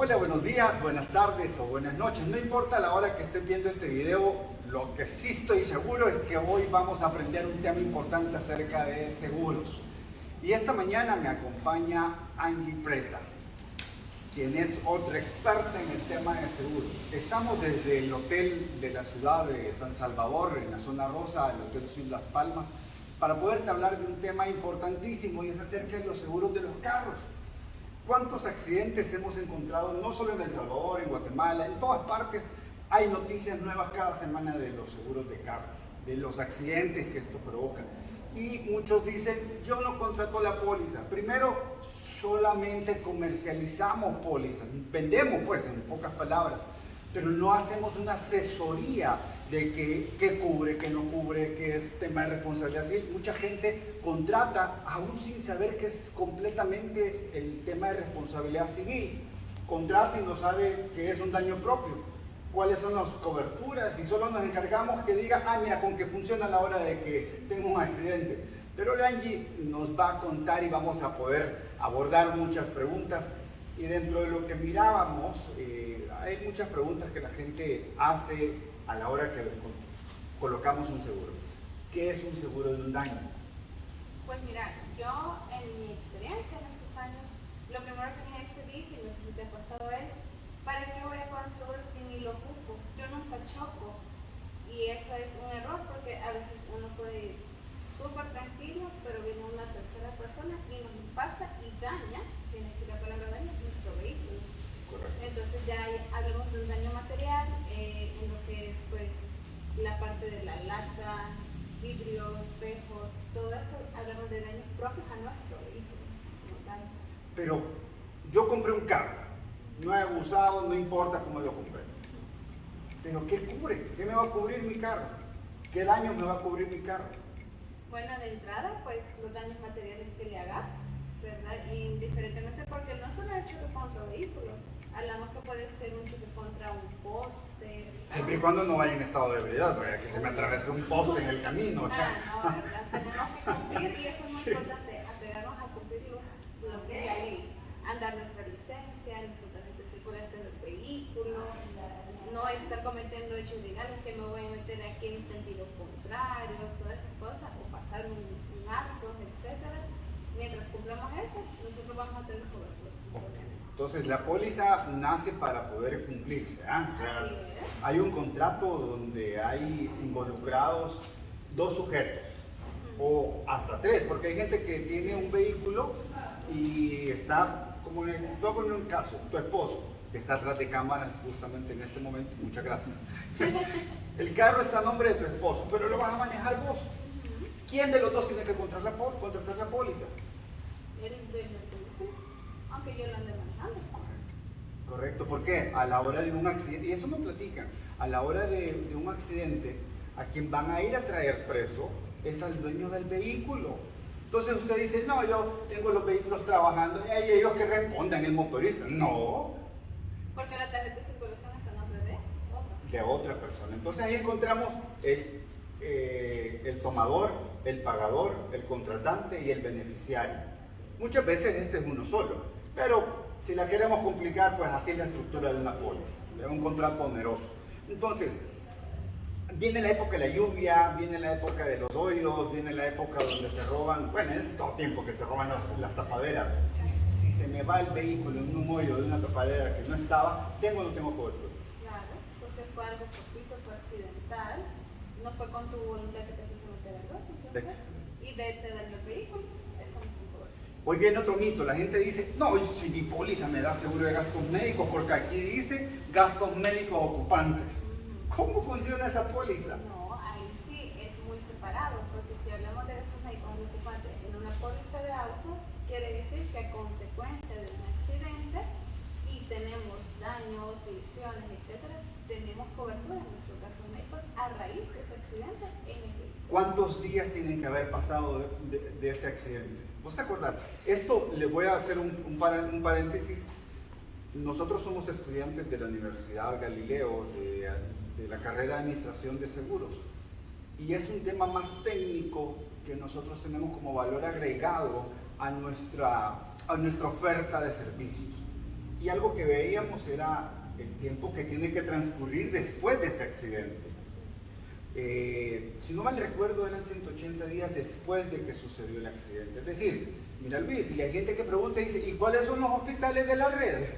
Hola, buenos días, buenas tardes o buenas noches. No importa la hora que estén viendo este video, lo que sí estoy seguro es que hoy vamos a aprender un tema importante acerca de seguros. Y esta mañana me acompaña Angie Presa, quien es otra experta en el tema de seguros. Estamos desde el hotel de la ciudad de San Salvador, en la zona rosa, el Hotel Suite Las Palmas, para poderte hablar de un tema importantísimo y es acerca de los seguros de los carros. ¿Cuántos accidentes hemos encontrado, no solo en El Salvador, en Guatemala, en todas partes? Hay noticias nuevas cada semana de los seguros de carros, de los accidentes que esto provoca. Y muchos dicen, yo no contrato la póliza. Primero, solamente comercializamos pólizas, vendemos pues en pocas palabras, pero no hacemos una asesoría de qué cubre, qué no cubre, qué es tema de responsabilidad civil. Mucha gente contrata aún sin saber qué es completamente el tema de responsabilidad civil. Contrata y no sabe qué es un daño propio, cuáles son las coberturas y solo nos encargamos que diga, mira, con que funciona a la hora de que tengo un accidente. Pero Angie nos va a contar y vamos a poder abordar muchas preguntas. Y dentro de lo que mirábamos, hay muchas preguntas que la gente hace a la hora que colocamos un seguro. ¿Qué es un seguro de un daño? Pues mira, yo en mi experiencia en estos años, lo primero que la gente dice, y no sé si te ha pasado, es ¿para qué voy a poner un seguro si ni lo ocupo? Yo nunca choco. Y eso es un error porque a veces uno puede ir súper tranquilo, pero viene una tercera persona y nos impacta y daña, tiene que ir la palabra daño, nuestro vehículo. Correcto. Entonces ya hablamos de un daño material en lo que es pues la parte de la lata, vidrio, espejos, todo eso, hablamos de daños propios a nuestro vehículo como tal. Pero yo compré un carro, nuevo, usado, no importa cómo lo compré. Pero ¿qué cubre? ¿Qué me va a cubrir mi carro? ¿Qué daño me va a cubrir mi carro? Bueno, de entrada, pues los daños materiales que le hagas, ¿verdad? Indiferentemente, porque no solo es choque contra vehículo, hablamos que puede ser un choque contra un poste. Siempre y cuando no vaya en estado de ebriedad, vaya que se me atravesó un poste en el camino. No, ¿verdad? Tenemos que cumplir, y eso es muy importante, apegarnos a cumplir lo que es la ley. Andar nuestra licencia, nuestro tarjeta de circulación del vehículo, no estar cometiendo hechos ilegales, que me voy a meter aquí en un sentido contrario, todas esas cosas, o pasar un acto, etcétera. Mientras cumplamos eso, nosotros vamos a tener cobertura sin problema. Entonces la póliza nace para poder cumplirse, O sea, Así es. hay un contrato donde hay involucrados dos sujetos, o hasta tres, porque hay gente que tiene un vehículo y está, como voy a poner un caso, tu esposo, que está atrás de cámaras justamente en este momento, muchas gracias. El carro está a nombre de tu esposo, pero lo vas a manejar vos. ¿Quién de los dos tiene que contratar la póliza? Eres dueño del vehículo, aunque yo lo ande manejando. Correcto, porque a la hora de un accidente, y eso me platican, a la hora de un accidente, a quien van a ir a traer preso es al dueño del vehículo. Entonces usted dice, no, yo tengo los vehículos trabajando y hay ellos que respondan, el motorista. No. Porque la tarjeta de circulación está en nombre De otra persona. Entonces ahí encontramos el tomador, el pagador, el contratante y el beneficiario. Muchas veces este es uno solo, pero si la queremos complicar, pues así es la estructura de una póliza, de un contrato oneroso. Entonces, viene la época de la lluvia, viene la época de los hoyos, viene la época donde se roban, bueno, es todo tiempo que se roban las tapaderas. Si se me va el vehículo en un hoyo de una tapadera que no estaba, ¿tengo o no tengo cobertura? Claro, porque fue algo fortuito, fue accidental, no fue con tu voluntad que te fuiste a meter al golpe, entonces, y te dañó el vehículo, eso no tiene cobertura. Hoy viene otro mito, la gente dice, no, si mi póliza me da seguro de gastos médicos, porque aquí dice gastos médicos ocupantes. ¿Cómo funciona esa póliza? No, ahí sí es muy separado, porque si hablamos de gastos médicos ocupantes en una póliza de autos, quiere decir que a consecuencia de un accidente y tenemos daños, lesiones, etcétera, tenemos cobertura en nuestros gastos médicos a raíz de ese accidente en el vehículo. ¿Cuántos días tienen que haber pasado de ese accidente? ¿Vos te acordás? Esto le voy a hacer un paréntesis. Nosotros somos estudiantes de la Universidad Galileo, de la carrera de Administración de Seguros. Y es un tema más técnico que nosotros tenemos como valor agregado a nuestra oferta de servicios. Y algo que veíamos era el tiempo que tiene que transcurrir después de ese accidente. Si no mal recuerdo, eran 180 días después de que sucedió el accidente. Es decir, mira Luis, y hay gente que pregunta y dice, ¿y cuáles son los hospitales de la red?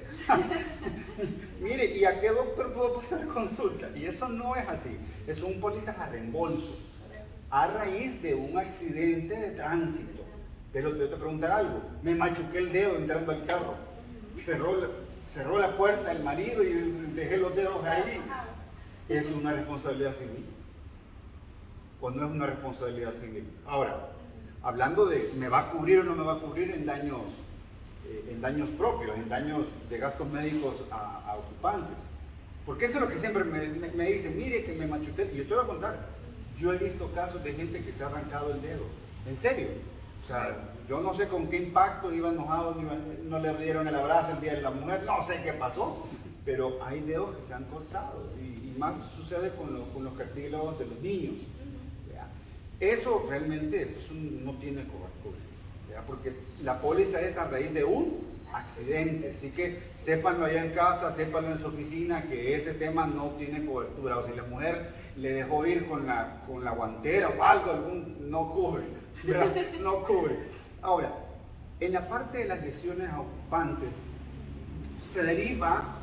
Mire, ¿y a qué doctor puedo pasar consulta? Y eso no es así, es un póliza a reembolso, a raíz de un accidente de tránsito. Pero te voy a preguntar algo, me machuqué el dedo entrando al carro, cerró la puerta el marido y dejé los dedos ahí. ¿Es una responsabilidad civil? ¿O no es una responsabilidad civil? Ahora, hablando de ¿me va a cubrir o no me va a cubrir en daños propios, en daños de gastos médicos a ocupantes? Porque eso es lo que siempre me dicen, mire que me machuqué. Y yo te voy a contar, yo he visto casos de gente que se ha arrancado el dedo, en serio. O sea, yo no sé con qué impacto, iba enojado, no le dieron el abrazo el día de la mujer, no sé qué pasó, pero hay dedos que se han cortado y más sucede con los cartílagos de los niños. Eso realmente no tiene cobertura, ¿ya? Porque la póliza es a raíz de un accidente, así que sépanlo allá en casa, sépanlo en su oficina, que ese tema no tiene cobertura. O si la mujer le dejó ir con la guantera o algo, no cubre, ¿verdad? No cubre. Ahora, en la parte de las lesiones a ocupantes se deriva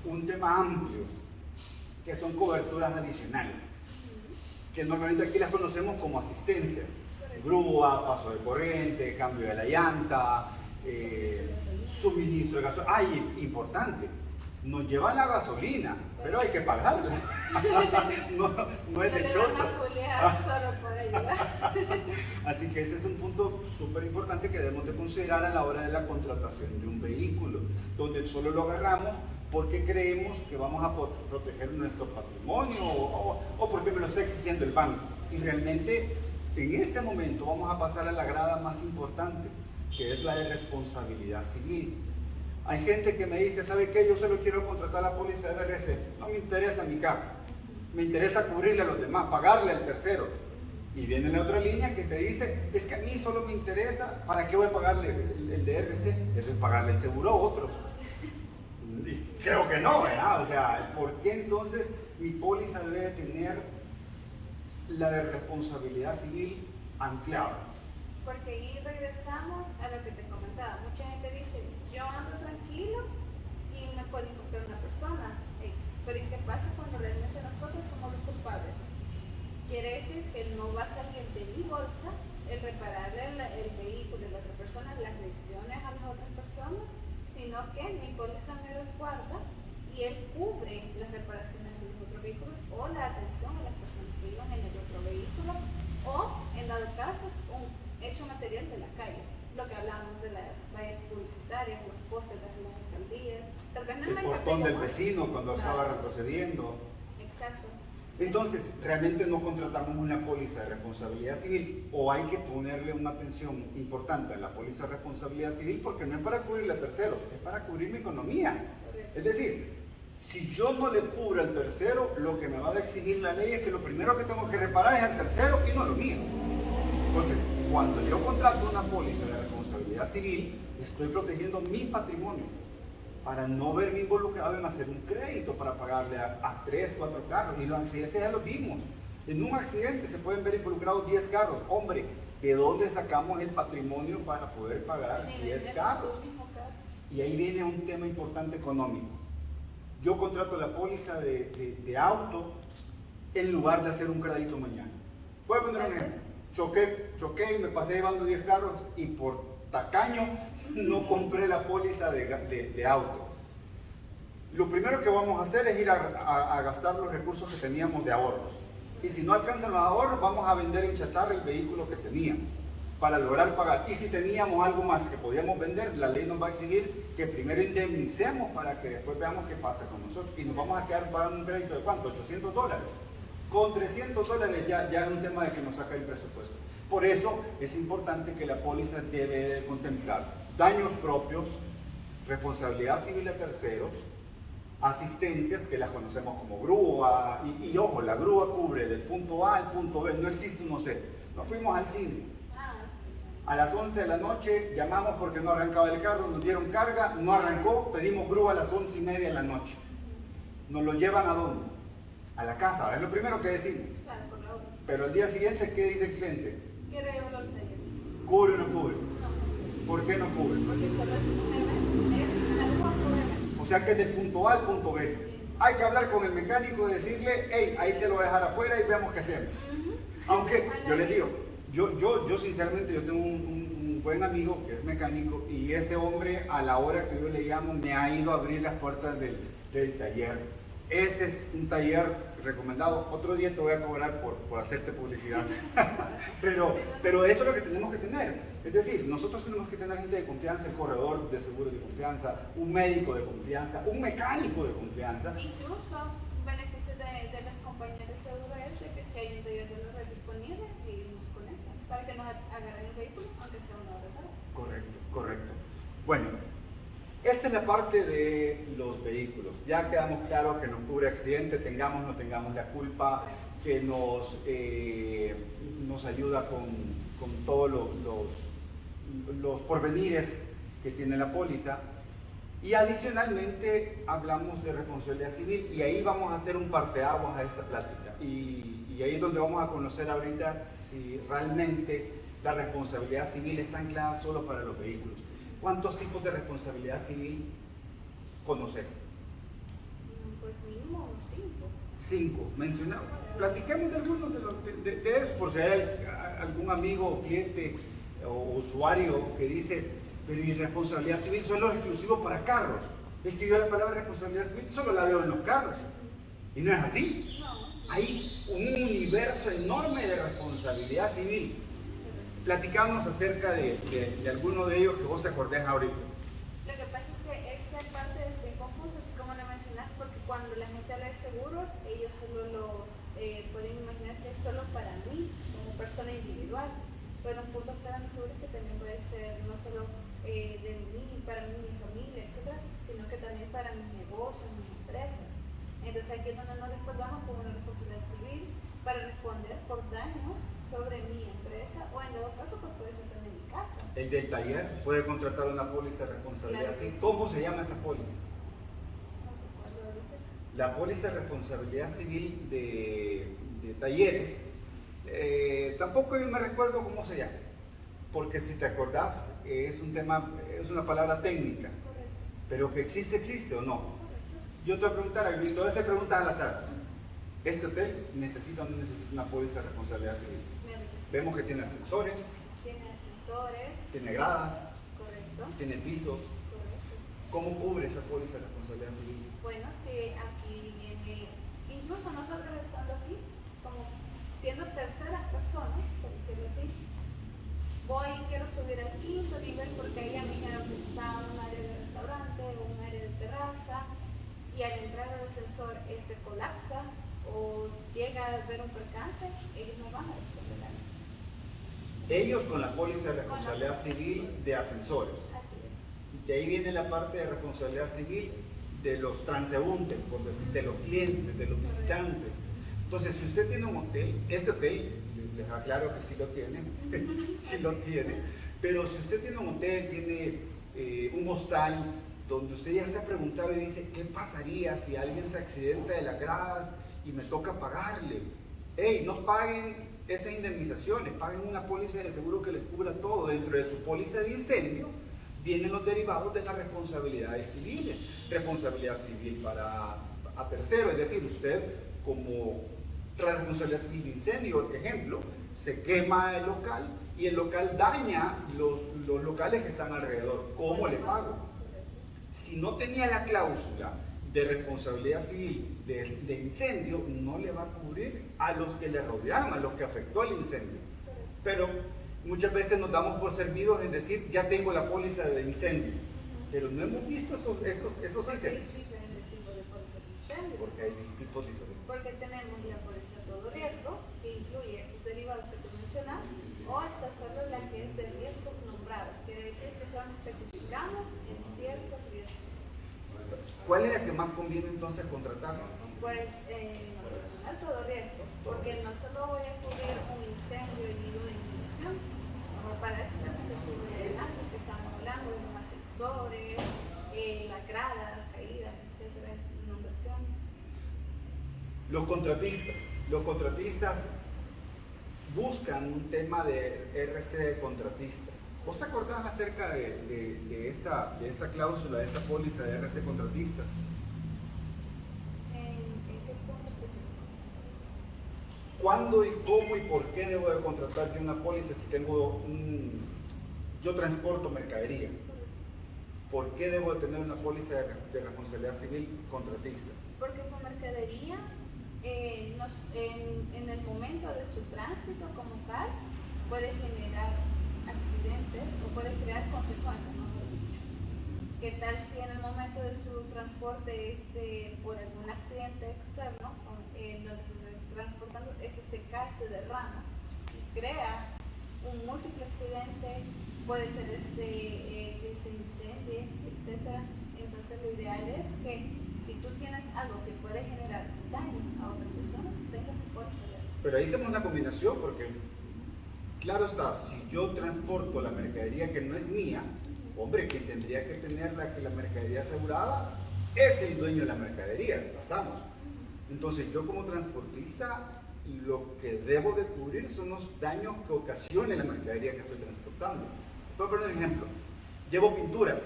un tema amplio, que son coberturas adicionales, que normalmente aquí las conocemos como asistencia, grúa, paso de corriente, cambio de la llanta, suministro de gasolina. ¡Ay, importante! Nos llevan la gasolina, pero hay que pagarla. no es de chota. Así que ese es un punto súper importante que debemos de considerar a la hora de la contratación de un vehículo, donde solo lo agarramos porque creemos que vamos a proteger nuestro patrimonio o porque me lo está exigiendo el banco. Y realmente en este momento vamos a pasar a la grada más importante, que es la de responsabilidad civil. Hay gente que me dice, ¿sabe qué? Yo solo quiero contratar la póliza de BRC, no me interesa mi carro, me interesa cubrirle a los demás, pagarle al tercero. Y viene la otra línea que te dice, es que a mí solo me interesa, ¿para qué voy a pagarle el de RC? Eso es pagarle el seguro a otros. Y creo que no, ¿verdad? O sea, ¿por qué entonces mi póliza debe tener la de responsabilidad civil anclada? Porque ahí regresamos a lo que te comentaba. Mucha gente dice, yo ando tranquilo y me puede importar una persona. Pero ¿y qué pasa cuando realmente nosotros somos los culpables? Quiere decir que no va a salir de mi bolsa el repararle el vehículo de la otra persona, las lesiones a las otras personas, sino que mi póliza me resguarda y él cubre las reparaciones de los otros vehículos o la atención a las personas que iban en el otro vehículo o, en dado caso, un hecho material de la calle. Lo que hablamos de las vallas publicitarias, los postes de las alcaldías, tal vez no el portón del vecino cuando estaba retrocediendo. Exacto. Entonces, realmente no contratamos una póliza de responsabilidad civil, o hay que ponerle una atención importante a la póliza de responsabilidad civil, porque no es para cubrirle a terceros, es para cubrir mi economía. Es decir, si yo no le cubro al tercero, lo que me va a exigir la ley es que lo primero que tengo que reparar es al tercero y no lo mío. Entonces, cuando yo contrato una póliza de responsabilidad civil, estoy protegiendo mi patrimonio para no verme involucrado en hacer un crédito para pagarle a 3, 4 carros. Y los accidentes ya los vimos. En un accidente se pueden ver involucrados 10 carros. Hombre, ¿de dónde sacamos el patrimonio para poder pagar 10 carros? Y ahí viene un tema importante económico. Yo contrato la póliza de auto en lugar de hacer un crédito mañana. Voy a poner un ejemplo. Choqué y me pasé llevando 10 carros y por tacaño no compré la póliza de auto. Lo primero que vamos a hacer es ir a gastar los recursos que teníamos de ahorros. Y si no alcanzan los ahorros, vamos a vender en chatarra el vehículo que teníamos para lograr pagar. Y si teníamos algo más que podíamos vender, la ley nos va a exigir que primero indemnicemos para que después veamos qué pasa con nosotros. Y nos vamos a quedar pagando un crédito de ¿cuánto? $800. Con $300 ya es un tema de que nos saca el presupuesto. Por eso es importante que la póliza debe contemplar daños propios, responsabilidad civil a terceros, asistencias que las conocemos como grúa, y ojo, la grúa cubre del punto A al punto B, no existe un no sé. Nos fuimos al cine. A las 11 de la noche llamamos porque no arrancaba el carro, nos dieron carga, no arrancó, pedimos grúa a las 11:30 de la noche. ¿Nos lo llevan a dónde? A la casa, es lo primero que decimos. Claro, por la hora. Pero al día siguiente, ¿qué dice el cliente? Quiero llevarlo al taller. ¿Cubre o no cubre? No, ¿Por qué no cubre? porque solo es un evento, es algo por evento. O sea que es del punto A al punto B. Hay que hablar con el mecánico y decirle, hey, ahí te lo voy a dejar afuera y veamos qué hacemos. Aunque yo les digo, yo sinceramente, yo tengo un buen amigo que es mecánico y ese hombre a la hora que yo le llamo me ha ido a abrir las puertas del taller. Ese es un taller recomendado. Otro día te voy a cobrar por hacerte publicidad. pero eso es lo que tenemos que tener. Es decir, nosotros tenemos que tener gente de confianza, el corredor de seguros de confianza, un médico de confianza, un mecánico de confianza. Incluso beneficios de las compañías de seguro es de que si hay un taller de la red disponible y nos conectan para que nos agarren el vehículo, aunque sea una hora tarde. Correcto. Bueno, esta es la parte de los vehículos. Ya quedamos claros que nos cubre accidente, tengamos o no tengamos la culpa, que nos ayuda con todos los porvenires que tiene la póliza. Y adicionalmente hablamos de responsabilidad civil y ahí vamos a hacer un parteaguas a esta plática. Y ahí es donde vamos a conocer ahorita si realmente la responsabilidad civil está anclada solo para los vehículos. ¿Cuántos tipos de responsabilidad civil conoces? Pues mínimo unos 5. 5. Mencionamos. Platiquemos de algunos de esos, por si hay algún amigo, cliente o usuario que dice, pero mi responsabilidad civil solo es exclusivo para carros. Es que yo la palabra responsabilidad civil solo la veo en los carros. Y no es así. No. Hay un universo enorme de responsabilidad civil. Platicamos acerca de alguno de ellos que vos te acordés ahorita. Lo que pasa es que esta parte es bien confusa, así como lo mencionas, porque cuando la gente habla de seguros, ellos solo los pueden imaginar que es solo para mí, como persona individual. Pero un punto claro en seguro es que también puede ser no solo de mí, para mí, mi familia, etc., sino que también para mis negocios, mis empresas. Entonces aquí es donde nos respondamos con una responsabilidad civil para responder por daños sobre mi empresa o en todo caso pues puede ser también mi casa. El del taller puede contratar una póliza de responsabilidad Claro que civil. sí. ¿Cómo se llama esa póliza? No recuerdo ahorita. La póliza de responsabilidad civil de talleres. Tampoco yo me recuerdo cómo se llama, porque si te acordás es un tema, es una palabra técnica, Correcto. pero que existe o no. Correcto. Yo te voy a preguntar, y todas esas preguntas al azar. ¿Este hotel necesita o no necesita una póliza de responsabilidad civil? Me enriqueció. Vemos que tiene ascensores, Tiene ascensores. tiene gradas, Correcto. tiene pisos. Correcto. ¿Cómo cubre esa póliza de responsabilidad civil? Bueno, si aquí viene, incluso nosotros estando aquí, como siendo terceras personas, por decirlo así, voy y quiero subir al 5.º nivel porque ahí a mí me está un área de restaurante o un área de terraza y al entrar al ascensor se colapsa o llega a haber un percance, ellos no van a responder a mí. Ellos con la póliza de responsabilidad civil de ascensores. Así es. Y ahí viene la parte de responsabilidad civil de los transeúntes, por decir, de los clientes, de los visitantes. Entonces, si usted tiene un hotel, este hotel, les aclaro que sí lo tiene, sí lo tiene, pero si usted tiene un hotel, tiene un hostal, donde usted ya se ha preguntado y dice, ¿qué pasaría si alguien se accidenta de las gradas y me toca pagarle? Hey, no paguen esas indemnizaciones, paguen una póliza de seguro que les cubra todo. Dentro de su póliza de incendio vienen los derivados de las responsabilidades civiles. Responsabilidad civil a tercero, es decir, usted como responsabilidad civil de incendio, por ejemplo, se quema el local y el local daña los locales que están alrededor. ¿Cómo le pago? Si no tenía la cláusula de responsabilidad civil de incendio, no le va a cubrir a los que le rodearon, a los que afectó el incendio. Pero muchas veces nos damos por servidos en decir, ya tengo la póliza de incendio, pero no hemos visto esos Porque hay ítems. diferentes tipos de pólizas de incendio. Porque hay tipos diferentes. Porque tenemos la póliza todo riesgo, que incluye esos derivados que tú mencionas, o está solo la que es de riesgos nombrados, quiere decir que son especificados en ciertos riesgos. ¿Cuál es la que más conviene entonces contratar? Pues en lo personal todo riesgo, porque no solo voy a cubrir un incendio ni una inundación, para eso también te cubre el que estamos hablando, de los ascensores, las gradas, caídas, etcétera, inundaciones. Los contratistas buscan un tema de RC de contratista. ¿Vos te acordás acerca de esta cláusula, de esta póliza de RC contratistas? ¿En qué punto específico? ¿Cuándo y cómo y por qué debo de contratar yo una póliza si yo transporto mercadería? ¿Por qué debo de tener una póliza de responsabilidad civil contratista? Porque con mercadería, en el momento de su tránsito como tal, puede generar accidentes o puede crear consecuencias, mejor dicho. ¿Qué tal si en el momento de su transporte por algún accidente externo, donde se está transportando, se cae, se derrama y crea un múltiple accidente? Puede ser que se incendie, etc. Entonces lo ideal es que si tú tienes algo que puede generar daños a otras personas, tengas su póliza de riesgo. Pero ahí hacemos una combinación porque, claro está, si yo transporto la mercadería que no es mía, hombre, quien tendría que tener la mercadería asegurada es el dueño de la mercadería, estamos. Entonces yo como transportista lo que debo de cubrir son los daños que ocasione la mercadería que estoy transportando. Voy a poner un ejemplo. Llevo pinturas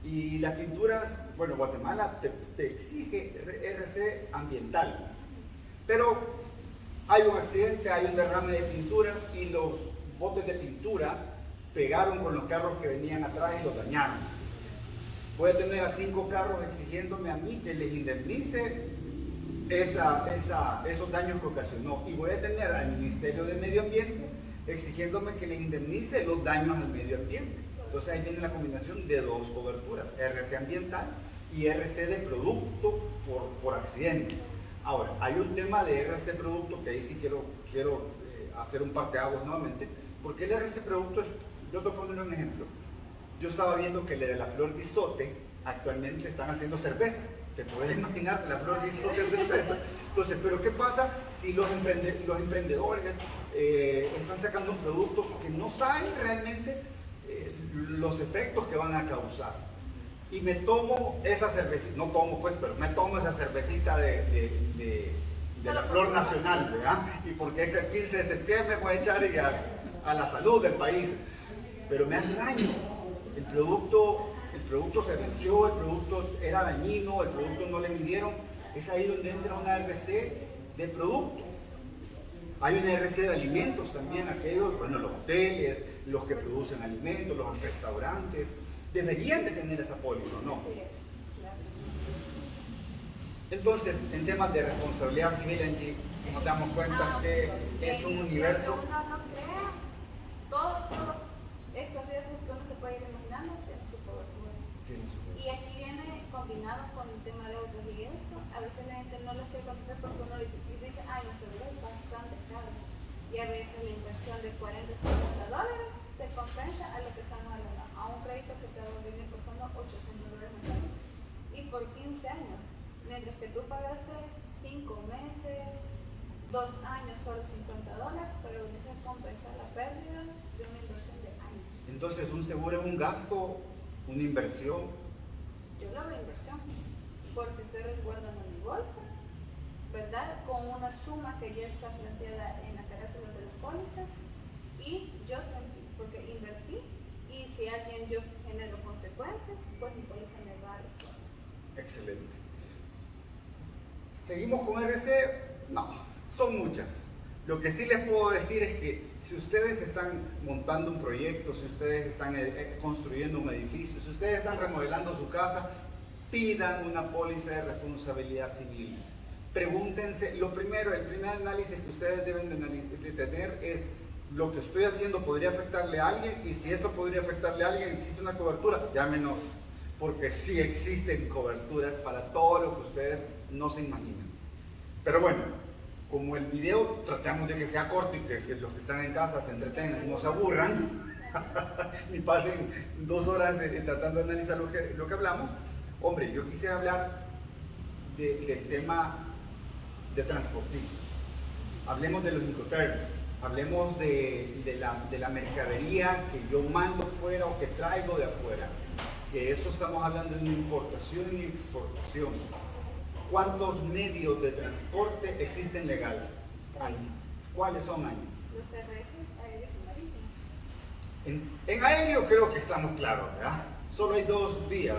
y las pinturas, bueno, Guatemala te exige RC ambiental, pero hay un accidente, hay un derrame de pinturas y los botes de pintura pegaron con los carros que venían atrás y los dañaron. Voy a tener a 5 carros exigiéndome a mí que les indemnice esos daños que ocasionó, y voy a tener al Ministerio de Medio Ambiente exigiéndome que les indemnice los daños al medio ambiente. Entonces ahí viene la combinación de dos coberturas, RC ambiental y RC de producto por accidente. Ahora, hay un tema de RC producto que ahí sí quiero hacer un parteaguas nuevamente, porque el RC producto yo te voy a poner un ejemplo. Yo estaba viendo que le de la flor de isote actualmente están haciendo cerveza. Te puedes imaginar, la flor de isote es cerveza. Entonces, pero ¿qué pasa si los emprendedores están sacando un producto que no saben realmente los efectos que van a causar? Y me tomo esa cervecita, no tomo pues, pero me tomo esa cervecita de la flor nacional, ¿verdad? Y porque es que el 15 de septiembre voy a echar a la salud del país, pero me hace daño. El producto se venció, el producto era dañino, el producto no le midieron. Es ahí donde entra una RC de producto. Hay una RC de alimentos también, aquellos, bueno, los hoteles, los que producen alimentos, los restaurantes, deberían de tener esa póliza, ¿no? Entonces, en temas de responsabilidad civil, Angie, nos damos cuenta que es un universo. Uno no crea, todo estos riesgos que uno se puede ir imaginando tiene su cobertura. Y aquí viene combinado con el tema de autos y esto. A veces la gente no los quiere contratar porque uno dice, ay, el seguro es bastante caro. Y a veces la inversión de $40, $50 te compensa a lo que estamos hablando, a un crédito que te va a venir costando $800 mensuales y por 15 años. Mientras que tú pagaste 5 meses, 2 años, solo $50, pero dice compensar la pérdida de una inversión de años. Entonces, un seguro es un gasto, una inversión. Yo lo veo inversión, porque estoy resguardando mi bolsa, ¿verdad? Con una suma que ya está planteada en la carátula de las pólizas, y yo porque invertí, y si alguien yo genero consecuencias, pues mi póliza me va a responder. Excelente. ¿Seguimos con RC? No, son muchas. Lo que sí les puedo decir es que si ustedes están montando un proyecto, si ustedes están construyendo un edificio, si ustedes están remodelando su casa, pidan una póliza de responsabilidad civil. Pregúntense, el primer análisis que ustedes deben de tener es: lo que estoy haciendo podría afectarle a alguien, y si esto podría afectarle a alguien, ¿existe una cobertura? Llámenos, porque sí existen coberturas para todo lo que ustedes no se imaginan. Pero bueno, como el video tratamos de que sea corto y que los que están en casa se entretengan, no se aburran, ni pasen 2 horas tratando de analizar lo que hablamos. Hombre, yo quise hablar del tema de transportistas. Hablemos de los incoterms, Hablemos de la mercadería que yo mando fuera o que traigo de afuera. Que eso estamos hablando de una importación y exportación. ¿Cuántos medios de transporte existen legal? ¿Cuáles son, Angie? Los terrestres, aéreos y marítimos. En aéreo creo que estamos claros, ¿verdad? Solo hay 2 vías.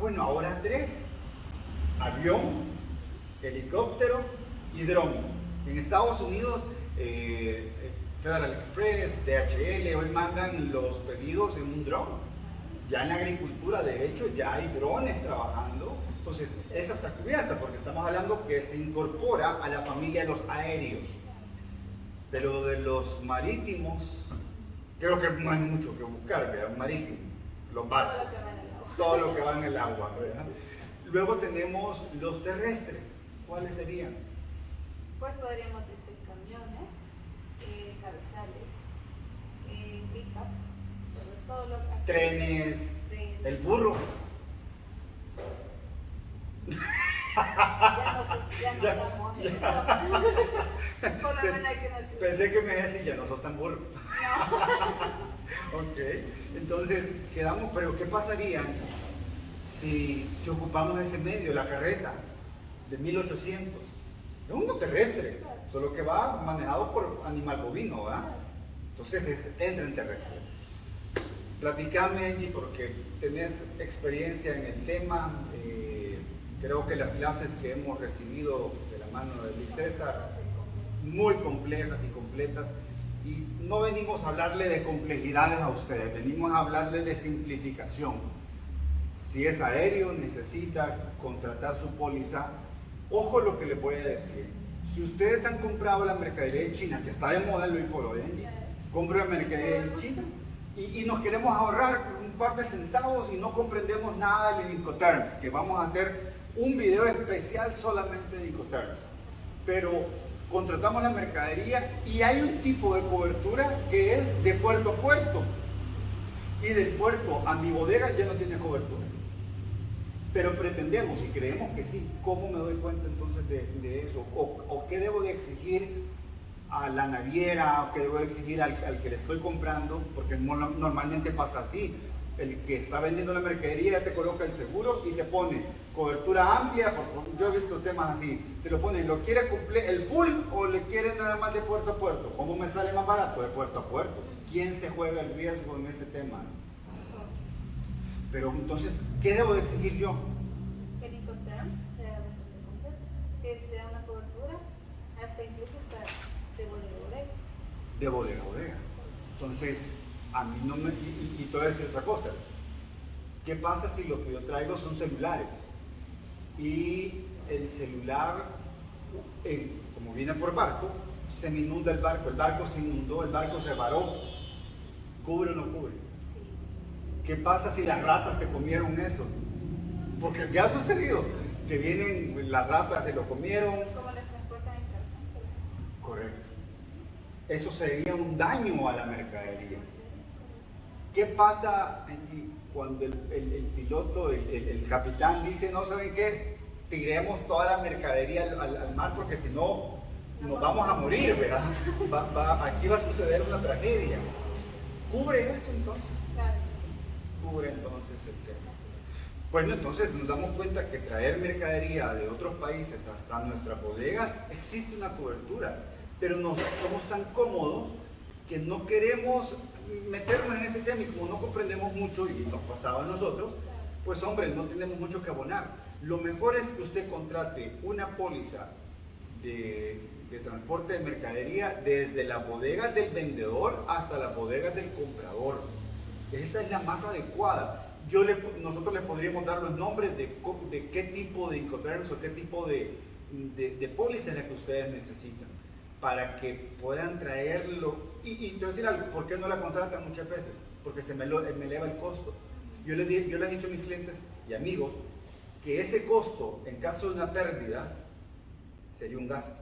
Bueno, ahora 3. Avión, helicóptero y dron. En Estados Unidos, Federal Express, DHL, hoy mandan los pedidos en un dron. Ya en la agricultura, de hecho, ya hay drones trabajando. Entonces, esa está cubierta porque estamos hablando que se incorpora a la familia de los aéreos. Pero de los marítimos, creo que no hay mucho que buscar, ¿verdad? Marítimo, los barcos, todo lo que va en el agua, ¿verdad? Luego tenemos los terrestres. ¿Cuáles serían? Pues podríamos decir camiones, cabezales, pickups, todo lo que... Trenes, el burro. Ya no somos eso. Por lo menos hay que no... Pensé que me decía, ya no sos tan burro. No. Ok, entonces quedamos, pero ¿qué pasaría si ocupamos ese medio, la carreta de 1800? Es uno terrestre, solo que va manejado por animal bovino, ¿verdad? Entonces entra en terrestre. Platícame, Angie, porque tenés experiencia en el tema. Creo que las clases que hemos recibido de la mano de Luis César, muy complejas y completas, y no venimos a hablarle de complejidades a ustedes, venimos a hablarle de simplificación. Si es aéreo, necesita contratar su póliza. Ojo lo que les voy a decir. Si ustedes han comprado la mercadería en China, que está de moda hoy por hoy, compren la mercadería en China y nos queremos ahorrar un par de centavos y no comprendemos nada de Incoterms, que vamos a hacer un video especial solamente de Incoterms. Pero contratamos la mercadería y hay un tipo de cobertura que es de puerto a puerto. Y del puerto a mi bodega ya no tiene cobertura. Pero pretendemos y creemos que sí. ¿Cómo me doy cuenta entonces de eso? ¿O qué debo de exigir a la naviera? ¿O qué debo de exigir al que le estoy comprando? Porque normalmente pasa así. El que está vendiendo la mercadería te coloca el seguro y te pone cobertura amplia. Yo he visto temas así. Te lo ponen, ¿lo quiere cumplir el full o le quiere nada más de puerto a puerto? ¿Cómo me sale más barato? De puerto a puerto. ¿Quién se juega el riesgo en ese tema? Pero entonces, ¿qué debo de exigir yo? Que el Incoterm sea bastante completo, que sea una cobertura, hasta incluso hasta de bodega a bodega. De bodega a bodega. Entonces, a mí no me... Y te voy a decir otra cosa. ¿Qué pasa si lo que yo traigo son celulares? Y el celular, como viene por barco, se me inunda el barco se inundó, el barco se varó. ¿Cubre o no cubre? ¿Qué pasa si las ratas se comieron eso? Porque ya ha sucedido que vienen las ratas, se lo comieron. Como las transportan en cartón. Correcto. Eso sería un daño a la mercadería. ¿Qué pasa, Angie, cuando el piloto, el capitán dice, no saben qué, tiremos toda la mercadería al mar porque si no nos vamos a morir, ¿verdad? Aquí va a suceder una tragedia. ¿Cubre eso entonces? Claro que sí. Cubre entonces el tema. Bueno, entonces nos damos cuenta que traer mercadería de otros países hasta nuestras bodegas existe una cobertura, pero nos somos tan cómodos que no queremos meternos en ese tema y como no comprendemos mucho y nos pasaba a nosotros, pues hombre, no tenemos mucho que abonar. Lo mejor es que usted contrate una póliza de transporte de mercadería desde las bodegas del vendedor hasta las bodegas del comprador. Esa es la más adecuada. Nosotros les podríamos dar los nombres de qué tipo de Incoterms o qué tipo de póliza es la que ustedes necesitan para que puedan traerlo. Y te voy a decir algo, ¿por qué no la contratan muchas veces? Porque me eleva el costo. Yo les he dicho a mis clientes y amigos que ese costo, en caso de una pérdida, sería un gasto.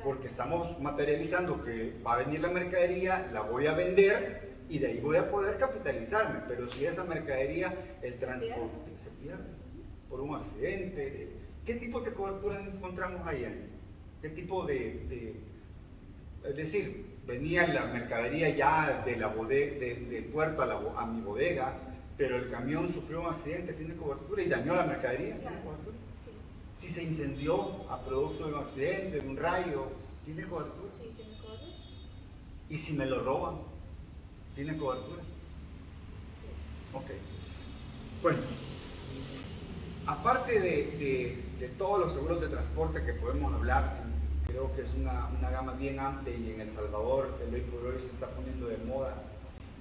Porque estamos materializando que va a venir la mercadería, la voy a vender y de ahí voy a poder capitalizarme. Pero si esa mercadería, el transporte se pierde por un accidente, ¿qué tipo de cobertura encontramos ahí? ¿Qué tipo Es decir, venía la mercadería ya de la del puerto a mi bodega, pero el camión sufrió un accidente, tiene cobertura y dañó la mercadería, tiene cobertura. Sí. Si se incendió a producto de un accidente, de un rayo, tiene cobertura. Sí, tiene cobertura. Y si me lo roban, tiene cobertura. Sí. Ok. Bueno, aparte de todos los seguros de transporte que podemos hablar, creo que es una gama bien amplia y en El Salvador, el hoy por hoy se está poniendo de moda,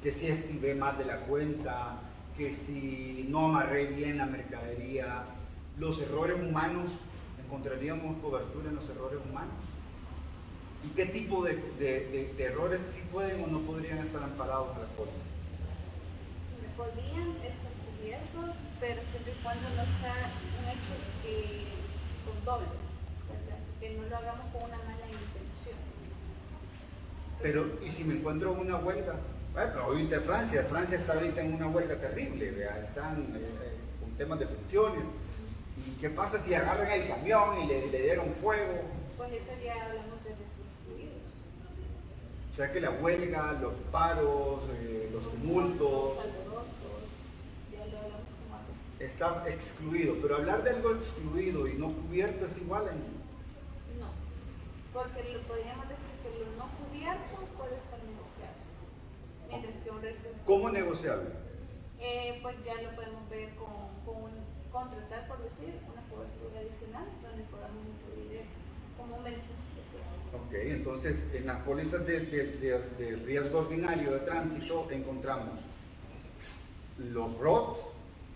que si estimé más de la cuenta, que si no amarré bien la mercadería, los errores humanos, encontraríamos cobertura en los errores humanos. ¿Y qué tipo de errores sí pueden o no podrían estar amparados a la póliza? Podrían estar cubiertos, pero siempre y cuando no sea un hecho con doble, ¿verdad? Que no lo hagamos con una mala intención. Pero, ¿y si me encuentro una huelga? Bueno, ahorita Francia está ahorita en una huelga terrible, ¿vea? Están con temas de pensiones. ¿Y qué pasa si agarran el camión y le dieron fuego? Pues eso ya hablamos de riesgos incluidos. O sea que la huelga, los paros, los tumultos, Los alborotos, ya lo hablamos como algo así. está excluido. Pero hablar de algo excluido y no cubierto es igual a No, porque podríamos decir que lo no cubierto puede ser negociable, mientras que un riesgo... ¿Cómo negociable? Pues ya lo podemos ver contratar, por decir, una cobertura adicional donde podamos incluir esto como un beneficio especial. Ok, entonces en las pólizas de riesgo ordinario de tránsito encontramos los ROT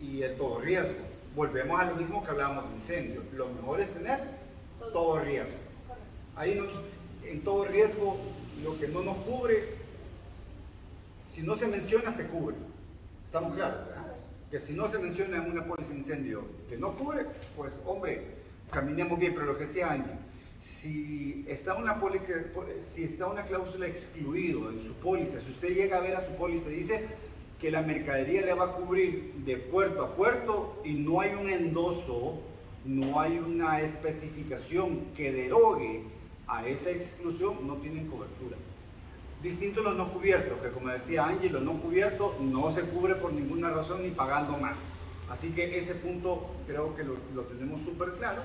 y el todo riesgo. Volvemos a lo mismo que hablábamos de incendio. Lo mejor es tener todo riesgo. Ahí en todo riesgo, lo que no nos cubre, si no se menciona, se cubre. ¿Estamos claros, verdad? Que si no se menciona en una póliza de incendio que no cubre, pues hombre, caminemos bien, pero lo que decía Angie, si está una cláusula excluido en su póliza, si usted llega a ver a su póliza y dice que la mercadería le va a cubrir de puerto a puerto y no hay un endoso, no hay una especificación que derogue a esa exclusión, no tienen cobertura. Distinto los no cubiertos, que como decía Angie, los no cubiertos no se cubre por ninguna razón ni pagando más. Así que ese punto creo que lo tenemos súper claro.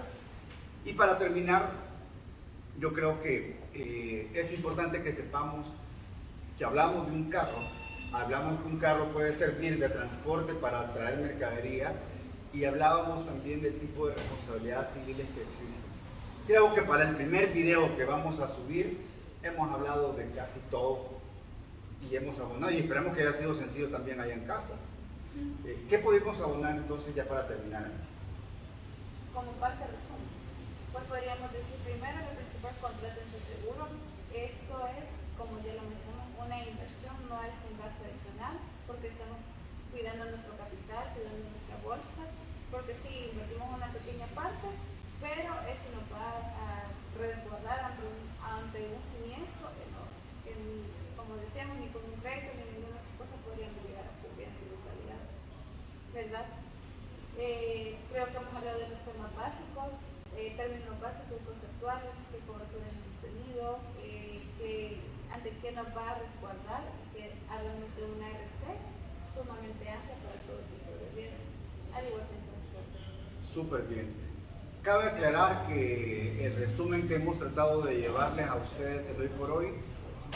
Y para terminar, yo creo que es importante que sepamos que hablamos de un carro, hablamos que un carro puede servir de transporte para traer mercadería y hablábamos también del tipo de responsabilidades civiles que existen. Creo que para el primer video que vamos a subir hemos hablado de casi todo y hemos abonado y esperamos que haya sido sencillo también allá en casa. ¿Qué podemos abonar entonces ya para terminar? Como parte resumen, pues podríamos decir primero lo principal, contraten su seguro. Esto es, como ya lo mencionamos, una inversión, no es un gasto adicional, porque estamos cuidando nuestro capital, cuidando nuestra bolsa, porque sí, invertimos una pequeña parte, pero esto nos va a resguardar ante un siniestro enorme, que como decíamos, ni con un crédito ni ninguna cosa podrían llegar a cubrir en su localidad, ¿verdad? Creo que hemos hablado de los temas básicos, términos básicos y conceptuales, qué cobertura hemos tenido, ante qué nos va a resguardar, y que hablamos de una RC sumamente amplia para todo tipo de riesgo, al igual que en transporte. Súper bien. Cabe aclarar que el resumen que hemos tratado de llevarles a ustedes el hoy por hoy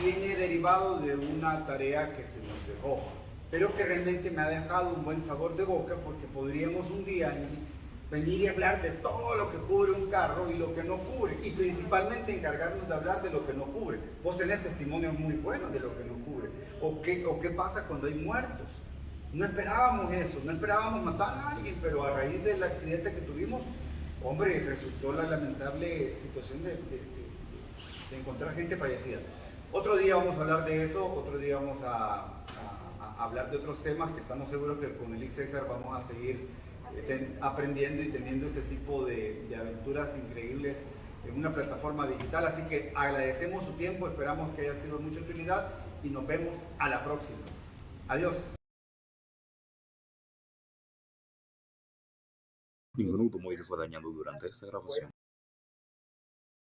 viene derivado de una tarea que se nos dejó, pero que realmente me ha dejado un buen sabor de boca porque podríamos un día venir y hablar de todo lo que cubre un carro y lo que no cubre, y principalmente encargarnos de hablar de lo que no cubre. Vos tenés testimonios muy buenos de lo que no cubre, o qué pasa cuando hay muertos. No esperábamos eso, no esperábamos matar a alguien, pero a raíz del accidente que tuvimos, hombre, resultó la lamentable situación de encontrar gente fallecida. Otro día vamos a hablar de eso, otro día vamos a hablar de otros temas que estamos seguros que con el César vamos a seguir aprendiendo y teniendo ese tipo de aventuras increíbles en una plataforma digital. Así que agradecemos su tiempo, esperamos que haya sido de mucha utilidad y nos vemos a la próxima. Adiós. Ningún automóvil fue dañado durante esta grabación.